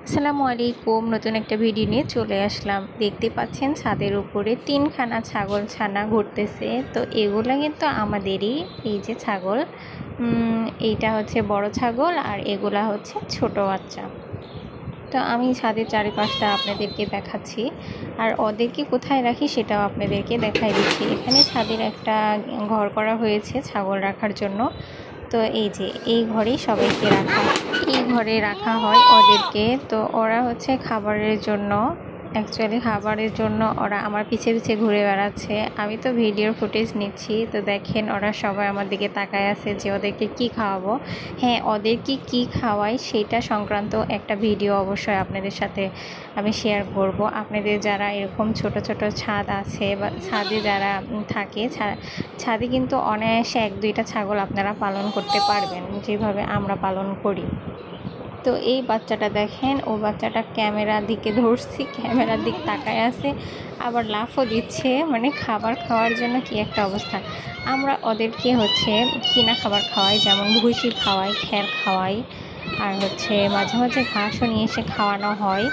আসসালামু আলাইকুম। নতুন একটা ভিডিও নিয়ে চলে আসলাম। দেখতে পাচ্ছেন ছাদের উপরে 3খানা ছাগল ছানা ঘুরতেছে। তো এগুলা কিন্তু আমাদেরই, এই যে ছাগল, এইটা হচ্ছে বড় ছাগল আর এগুলা হচ্ছে ছোট বাচ্চা। তো আমি ছাদের চারিপাশটা আপনাদেরকে দেখাচ্ছি, আর ওদেরকে কোথায় রাখি সেটাও আপনাদেরকে দেখাই দিচ্ছি। এখানে ছাদের একটা ঘর করা হয়েছে ছাগল রাখার জন্য। তো এই যে এই ঘরেই সবাইকে রাখা, এই ঘরে রাখা হয় ওদেরকে। তো ওরা হচ্ছে খাবারের জন্য, ওরা আমার পিছে পিছে ঘুরে বেড়াচ্ছে। আমি তো ভিডিওর ফুটেজ নিচ্ছি। তো দেখেন ওরা সবাই আমার দিকে তাকায় আছে যে ওদেরকে কি খাওয়াবো। হ্যাঁ, ওদেরকে কি খাওয়াই সেটা সংক্রান্ত একটা ভিডিও অবশ্যই আপনাদের সাথে আমি শেয়ার করব। আপনাদের যারা এরকম ছোট ছোট ছাদ আছে বা ছাদে যারা থাকে, ছাদে কিন্তু অনায়াসে 1-2টা ছাগল আপনারা পালন করতে পারবেন, যেভাবে আমরা পালন করি। তো এই বাচ্চাটা দেখেন, ও বাচ্চাটা ক্যামেরার দিকে ধরছি, ক্যামেরার দিক তাকায় আছে, আবার লাফও দিচ্ছে, মানে খাবার খাওয়ার জন্য কি একটা অবস্থা। আমরা ওদেরকে হচ্ছে কিনা খাবার খাওয়াই, যেমন ভুসি খাওয়াই, খ্যার খাওয়াই, আর হচ্ছে মাঝে মাঝে ঘাসও নিয়ে এসে খাওয়ানো হয়,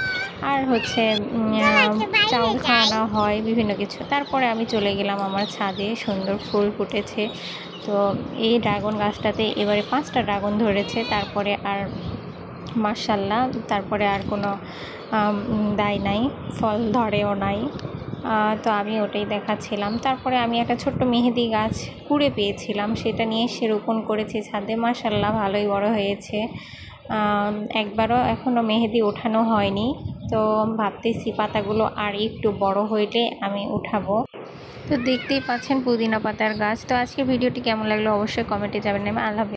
আর হচ্ছে চাউল খাওয়ানো হয়, বিভিন্ন কিছু। তারপরে আমি চলে গেলাম আমার ছাদে, সুন্দর ফুল ফুটেছে। তো এই ড্রাগন গাছটাতে এবারে 5টা ড্রাগন ধরেছে। তারপরে আর মাশাআল্লাহ, তারপরে আর কোনো দায় নাই, ফল ধরেও নাই। তো আমি ওটাই দেখাচ্ছিলাম। তারপরে আমি একটা ছোট্ট মেহেদি গাছ কুড়ে পেয়েছিলাম, সেটা নিয়ে এসে রোপণ করেছি ছাদে। মাশাআল্লাহ, ভালোই বড় হয়েছে। একবারও এখনও মেহেদি ওঠানো হয়নি। তো ভাবতেছি পাতাগুলো আর একটু বড় হইলে আমি উঠাবো। তো দেখতেই পাচ্ছেন পুদিনা পাতার গাছ। তো আজকের ভিডিওটি কেমন লাগলো অবশ্যই কমেন্টে জানাবেন। আল্লাহ হাফেজ।